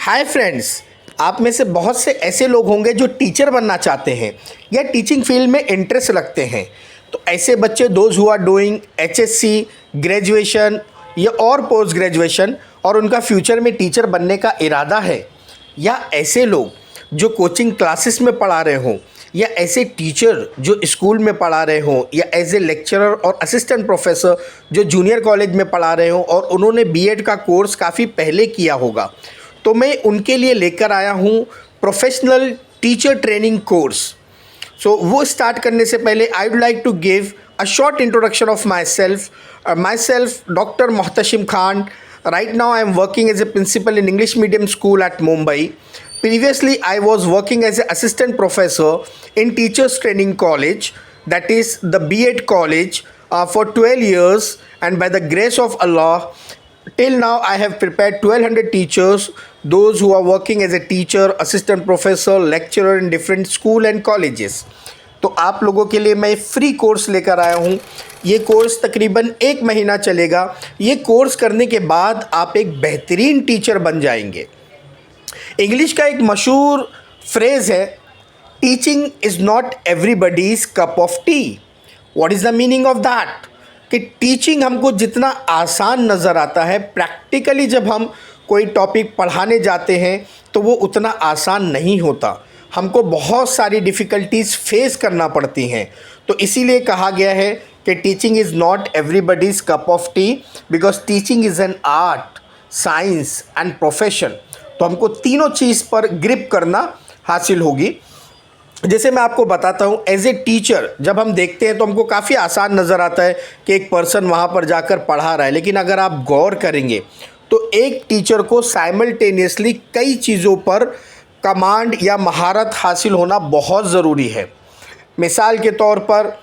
Hi friends. आप में से बहुत से ऐसे लोग होंगे जो टीचर बनना चाहते हैं या टीचिंग फील्ड में इंटरेस्ट रखते हैं। तो ऐसे बच्चे those who are doing HSC, graduation या और पोस्ट ग्रेजुएशन और उनका फ्यूचर में टीचर बनने का इरादा है, या ऐसे लोग जो कोचिंग क्लासेस में पढ़ा रहे हों, या ऐसे टीचर जो स्कूल में पढ़ा रहे हों, या एज ए लेक्चरर और असिस्टेंट प्रोफेसर जो जूनियर कॉलेज में पढ़ा रहे हों और उन्होंने बीएड का कोर्स काफ़ी पहले किया होगा, तो मैं उनके लिए लेकर आया हूँ professional teacher training course. So वो स्टार्ट करने से पहले I would like to give a short introduction of myself doctor Mohtashim Khan. Right now I am working as a principal in English medium school at Mumbai. Previously I was working as an assistant professor in teachers training college, that is the B.Ed college, for 12 years, and by the grace of Allah till now I have prepared 1200 teachers, those who are working as a teacher, assistant professor, lecturer in different school and colleges. तो आप लोगों के लिए मैं free course लेकर आया हूँ। ये कोर्स तकरीबन 1 महीना चलेगा। ये कोर्स करने के बाद आप एक बेहतरीन टीचर बन जाएंगे। इंग्लिश का एक मशहूर फ्रेज़ है, teaching is not everybody's cup of T. What is the meaning of that? कि टीचिंग हमको जितना आसान नज़र आता है, प्रैक्टिकली जब हम कोई टॉपिक पढ़ाने जाते हैं तो वो उतना आसान नहीं होता। हमको बहुत सारी डिफ़िकल्टीज़ फेस करना पड़ती हैं। तो इसीलिए कहा गया है कि teaching is not everybody's cup of T, because teaching is an art, science and profession. तो हमको तीनों चीज़ पर ग्रिप करना हासिल होगी। जैसे मैं आपको बताता हूँ, एज ए टीचर जब हम देखते हैं तो हमको काफ़ी आसान नज़र आता है कि एक पर्सन वहाँ पर जाकर पढ़ा रहा है, लेकिन अगर आप गौर करेंगे तो एक टीचर को साइमल्टेनियसली कई चीज़ों पर कमांड या महारत हासिल होना बहुत ज़रूरी है। मिसाल के तौर पर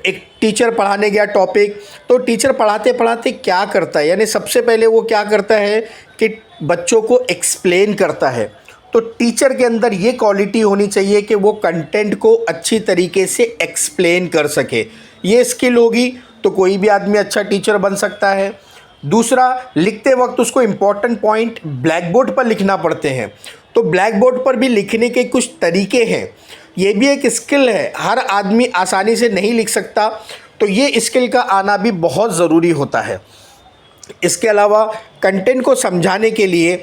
एक टीचर पढ़ाने गया टॉपिक, तो टीचर पढ़ाते पढ़ाते क्या करता है, यानी सबसे पहले वो क्या करता है कि बच्चों को एक्सप्लेन करता है। तो टीचर के अंदर ये क्वालिटी होनी चाहिए कि वो कंटेंट को अच्छी तरीके से एक्सप्लेन कर सके। ये स्किल होगी तो कोई भी आदमी अच्छा टीचर बन सकता है। दूसरा, लिखते वक्त उसको इम्पॉर्टेंट पॉइंट ब्लैक बोर्ड पर लिखना पड़ते हैं, तो ब्लैक बोर्ड पर भी लिखने के कुछ तरीके हैं। ये भी एक स्किल है, हर आदमी आसानी से नहीं लिख सकता, तो ये स्किल का आना भी बहुत ज़रूरी होता है। इसके अलावा कंटेंट को समझाने के लिए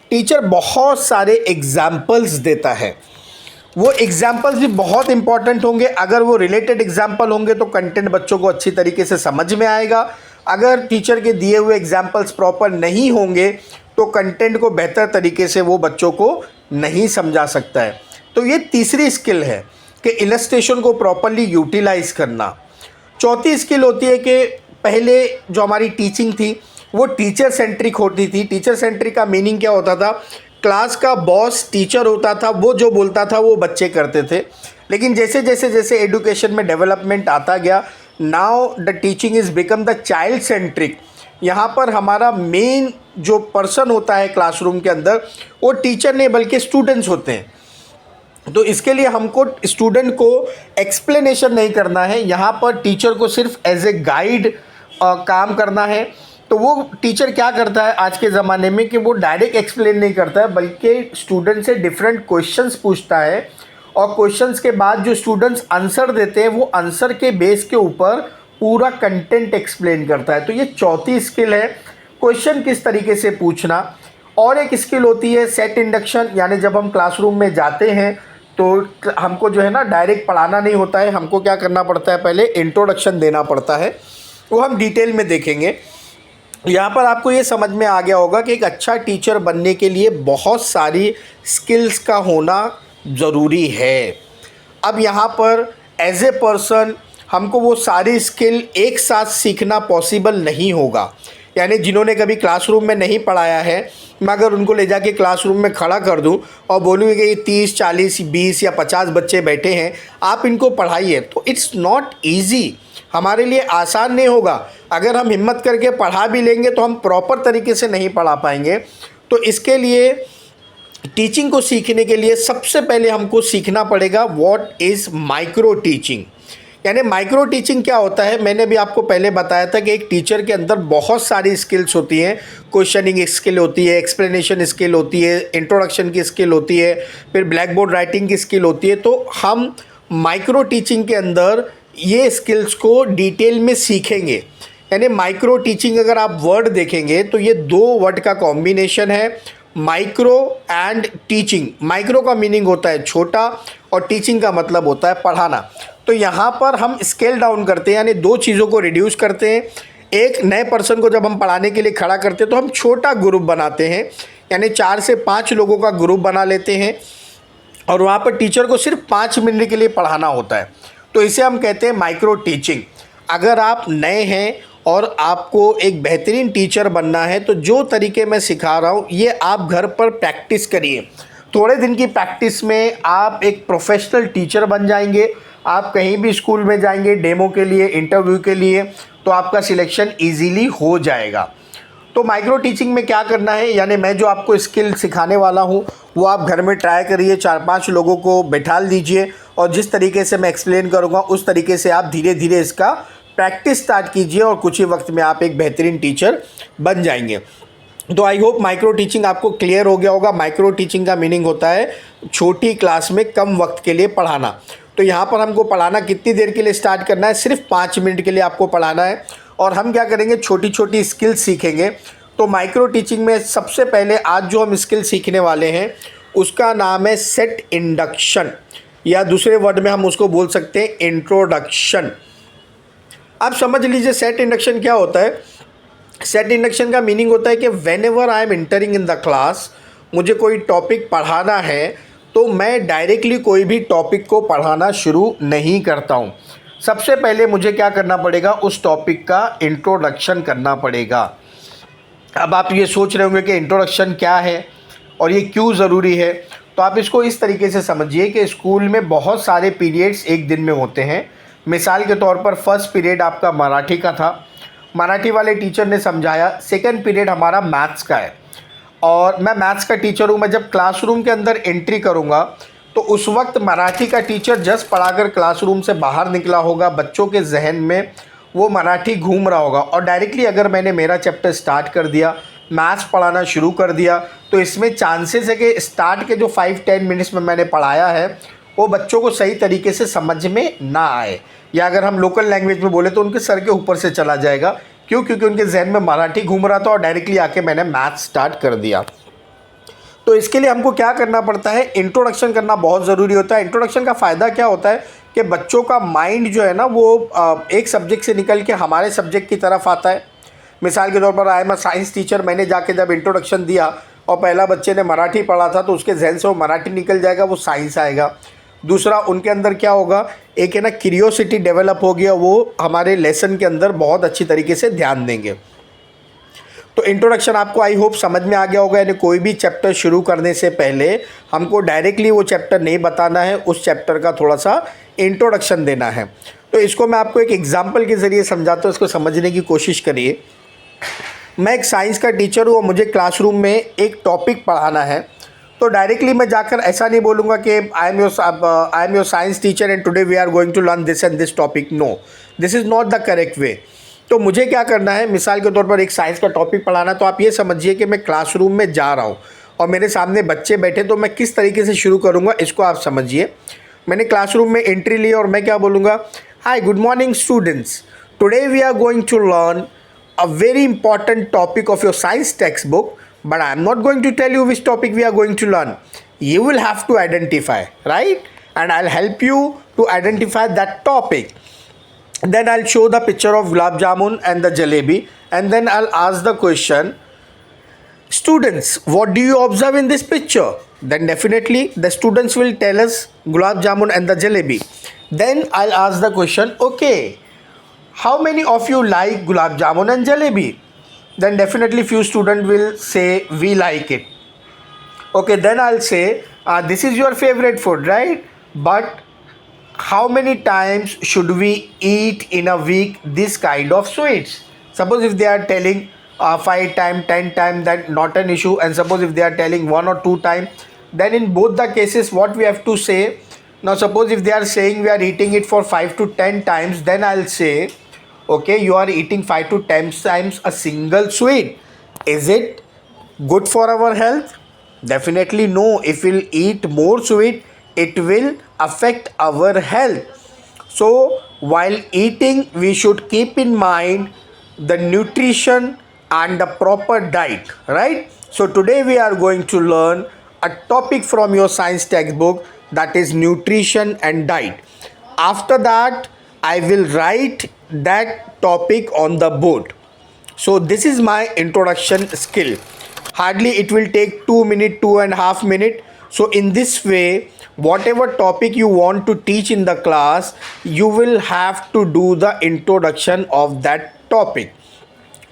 टीचर बहुत सारे एग्जाम्पल्स देता है। वो एग्जाम्पल्स भी बहुत इंपॉर्टेंट होंगे। अगर वो रिलेटेड एग्जाम्पल होंगे तो कंटेंट बच्चों को अच्छी तरीके से समझ में आएगा। अगर टीचर के दिए हुए एग्जाम्पल्स प्रॉपर नहीं होंगे तो कंटेंट को बेहतर तरीके से वो बच्चों को नहीं समझा सकता है। तो ये तीसरी स्किल है कि इलस्ट्रेशन को प्रॉपरली यूटिलाइज़ करना। चौथी स्किल होती है कि पहले जो हमारी टीचिंग थी वो टीचर सेंट्रिक होती थी। टीचर सेंट्रिक का मीनिंग क्या होता था? क्लास का बॉस टीचर होता था, वो जो बोलता था वो बच्चे करते थे। लेकिन जैसे जैसे जैसे एजुकेशन में डेवलपमेंट आता गया, now the teaching is become the child centric. यहाँ पर हमारा मेन जो पर्सन होता है क्लासरूम के अंदर वो टीचर नहीं बल्कि स्टूडेंट्स होते हैं। तो इसके लिए हमको स्टूडेंट को एक्सप्लेनेशन नहीं करना है, यहाँ पर टीचर को सिर्फ एज ए गाइड काम करना है। तो वो टीचर क्या करता है आज के ज़माने में कि वो डायरेक्ट एक्सप्लेन नहीं करता है, बल्कि स्टूडेंट से डिफरेंट क्वेश्चंस पूछता है और क्वेश्चंस के बाद जो स्टूडेंट्स आंसर देते हैं वो आंसर के बेस के ऊपर पूरा कंटेंट एक्सप्लेन करता है। तो ये चौथी स्किल है, क्वेश्चन किस तरीके से पूछना। और एक स्किल होती है सेट इंडक्शन, यानी जब हम क्लासरूम में जाते हैं तो हमको जो है ना डायरेक्ट पढ़ाना नहीं होता है, हमको क्या करना पड़ता है, पहले इंट्रोडक्शन देना पड़ता है। वो हम डिटेल में देखेंगे। यहाँ पर आपको ये समझ में आ गया होगा कि एक अच्छा टीचर बनने के लिए बहुत सारी स्किल्स का होना ज़रूरी है। अब यहाँ पर एज ए पर्सन हमको वो सारी स्किल एक साथ सीखना पॉसिबल नहीं होगा। यानी जिन्होंने कभी क्लासरूम में नहीं पढ़ाया है, मैं अगर उनको ले जाके क्लासरूम में खड़ा कर दूं और बोलूँ कि ये 30, 40, 20 या 50 बच्चे बैठे हैं, आप इनको पढ़ाइए, तो इट्स नॉट ईजी, हमारे लिए आसान नहीं होगा। अगर हम हिम्मत करके पढ़ा भी लेंगे तो हम प्रॉपर तरीके से नहीं पढ़ा पाएंगे। तो इसके लिए टीचिंग को सीखने के लिए सबसे पहले हमको सीखना पड़ेगा व्हाट इज़ माइक्रो टीचिंग, यानी माइक्रो टीचिंग क्या होता है, मैंने भी आपको पहले बताया था कि एक टीचर के अंदर बहुत सारी स्किल्स होती हैं। क्वेश्चनिंग स्किल होती है, एक्सप्लेनेशन स्किल होती है, इंट्रोडक्शन की स्किल होती है, फिर ब्लैक बोर्ड राइटिंग की स्किल होती है। तो हम माइक्रो टीचिंग के अंदर ये स्किल्स को डिटेल में सीखेंगे। यानी माइक्रो टीचिंग अगर आप वर्ड देखेंगे तो ये दो वर्ड का कॉम्बिनेशन है, माइक्रो एंड टीचिंग। माइक्रो का मीनिंग होता है छोटा और टीचिंग का मतलब होता है पढ़ाना। तो यहाँ पर हम स्केल डाउन करते हैं, यानी दो चीज़ों को रिड्यूस करते हैं। एक नए पर्सन को जब हम पढ़ाने के लिए खड़ा करते हैं तो हम छोटा ग्रुप बनाते हैं, यानी 4 से 5 लोगों का ग्रुप बना लेते हैं और वहाँ पर टीचर को सिर्फ 5 मिनट के लिए पढ़ाना होता है। तो इसे हम कहते हैं माइक्रो टीचिंग। अगर आप नए हैं और आपको एक बेहतरीन टीचर बनना है तो जो तरीके मैं सिखा रहा हूँ ये आप घर पर प्रैक्टिस करिए। थोड़े दिन की प्रैक्टिस में आप एक प्रोफेशनल टीचर बन जाएंगे। आप कहीं भी स्कूल में जाएंगे डेमो के लिए, इंटरव्यू के लिए, तो आपका सिलेक्शन ईजीली हो जाएगा। तो माइक्रो टीचिंग में क्या करना है, यानी मैं जो आपको स्किल सिखाने वाला हूँ वो आप घर में ट्राई करिए, 4-5 लोगों को बैठा दीजिए और जिस तरीके से मैं एक्सप्लेन करूँगा उस तरीके से आप धीरे धीरे इसका प्रैक्टिस स्टार्ट कीजिए और कुछ ही वक्त में आप एक बेहतरीन टीचर बन जाएंगे। तो आई होप माइक्रो टीचिंग आपको क्लियर हो गया होगा। माइक्रो टीचिंग का मीनिंग होता है छोटी क्लास में कम वक्त के लिए पढ़ाना। तो यहाँ पर हमको पढ़ाना कितनी देर के लिए स्टार्ट करना है, सिर्फ 5 मिनट के लिए आपको पढ़ाना है। और हम क्या करेंगे, छोटी छोटी स्किल्स सीखेंगे। तो माइक्रो टीचिंग में सबसे पहले आज जो हम स्किल सीखने वाले हैं उसका नाम है सेट इंडक्शन, या दूसरे वर्ड में हम उसको बोल सकते हैं इंट्रोडक्शन। आप समझ लीजिए सेट इंडक्शन क्या होता है। सेट इंडक्शन का मीनिंग होता है कि when ever I am entering in the class, मुझे कोई टॉपिक पढ़ाना है तो मैं डायरेक्टली कोई भी टॉपिक को पढ़ाना शुरू नहीं करता हूँ। सबसे पहले मुझे क्या करना पड़ेगा, उस टॉपिक का इंट्रोडक्शन करना पड़ेगा। अब आप ये सोच रहे होंगे कि इंट्रोडक्शन क्या है और ये क्यों ज़रूरी है। तो आप इसको इस तरीके से समझिए कि स्कूल में बहुत सारे पीरियड्स एक दिन में होते हैं। मिसाल के तौर पर फर्स्ट पीरियड आपका मराठी का था, मराठी वाले टीचर ने समझाया। सेकंड पीरियड हमारा मैथ्स का है और मैं मैथ्स का टीचर हूँ। मैं जब क्लासरूम के अंदर एंट्री करूँगा तो उस वक्त मराठी का टीचर जस्ट पढ़ाकर क्लासरूम से बाहर निकला होगा, बच्चों के जहन में वो मराठी घूम रहा होगा और डायरेक्टली अगर मैंने मेरा चैप्टर स्टार्ट कर दिया, मैथ्स पढ़ाना शुरू कर दिया, तो इसमें चांसेस है कि स्टार्ट के जो 5-10 मिनट्स में मैंने पढ़ाया है वो बच्चों को सही तरीके से समझ में ना आए, या अगर हम लोकल लैंग्वेज में बोले तो उनके सर के ऊपर से चला जाएगा। क्यों? क्योंकि उनके जहन में मराठी घूम रहा था और डायरेक्टली आके मैंने मैथ्स स्टार्ट कर दिया। तो इसके लिए हमको क्या करना पड़ता है, इंट्रोडक्शन करना बहुत ज़रूरी होता है। इंट्रोडक्शन का फ़ायदा क्या होता है कि बच्चों का माइंड जो है ना वो एक सब्जेक्ट से निकल के हमारे सब्जेक्ट की तरफ आता है। मिसाल के तौर पर I am a science teacher, मैंने जाके जब इंट्रोडक्शन दिया और पहला बच्चे ने मराठी पढ़ा था तो उसके जहन से वो मराठी निकल जाएगा, वो साइंस आएगा। दूसरा, उनके अंदर क्या होगा, एक है ना क्यूरियोसिटी डेवलप हो गया, वो हमारे लेसन के अंदर बहुत अच्छी तरीके से ध्यान देंगे। तो इंट्रोडक्शन आपको आई होप समझ में आ गया होगा। यानी कोई भी चैप्टर शुरू करने से पहले हमको डायरेक्टली वो चैप्टर नहीं बताना है, उस चैप्टर का थोड़ा सा इंट्रोडक्शन देना है। तो इसको मैं आपको एक एग्जांपल के ज़रिए समझाता हूँ, इसको समझने की कोशिश करिए। मैं एक साइंस का टीचर हूँ और मुझे क्लासरूम में एक टॉपिक पढ़ाना है। तो डायरेक्टली मैं जाकर ऐसा नहीं बोलूँगा कि I am your science teacher and today we are going to learn this and this topic. No, this is not the correct way. तो मुझे क्या करना है, मिसाल के तौर पर एक साइंस का टॉपिक पढ़ाना, तो आप ये समझिए कि मैं क्लासरूम में जा रहा हूँ और मेरे सामने बच्चे बैठे, तो मैं किस तरीके से शुरू करूँगा इसको आप समझिए। मैंने क्लासरूम में एंट्री ली और मैं क्या बोलूँगा, hi good morning students, today we are going to learn a very important topic of your science textbook, but I am not going to tell you which topic we are going to learn. You will have to identify, right? And I'll help you to identify that topic. Then I'll show the picture of gulab jamun and the jalebi, and then I'll ask the question, students, what do you observe in this picture? Then definitely the students will tell us gulab jamun and the jalebi. Then I'll ask the question, okay, how many of you like gulab jamun and jalebi? Then definitely few students will say we like it. Okay, then I'll say this is your favorite food, right? But how many times should we eat in a week this kind of sweets? Suppose if they are telling 5 times, 10 times, then not an issue. And suppose if they are telling 1 or 2 times, then in both the cases what we have to say, Now suppose if they are saying we are eating it for 5 to 10 times, then I'll say, okay, you are eating 5 to 10 times a single sweet. Is it good for our health? Definitely no. If we'll eat more sweet, it will affect our health. So while eating, we should keep in mind the nutrition and the proper diet, right? So today we are going to learn a topic from your science textbook, that is nutrition and diet. After that, I will write that topic on the board. So this is my introduction skill. Hardly it will take 2 minutes, 2.5 minutes. So in this way, whatever topic you want to teach in the class, you will have to do the introduction of that topic.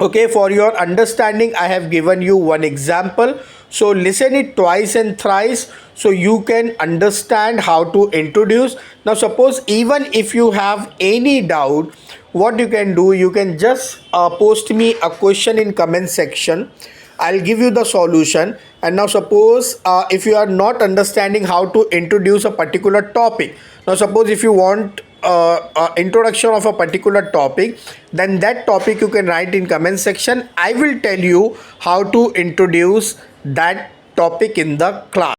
Okay, for your understanding, I have given you one example. So listen it twice and thrice so you can understand how to introduce. Now suppose even if you have any doubt, what you can do, you can just post me a question in comment section. I'll give you the solution. And now suppose if you are not understanding how to introduce a particular topic, now suppose if you want introduction of a particular topic, then that topic you can write in comment section. I will tell you how to introduce that topic in the class.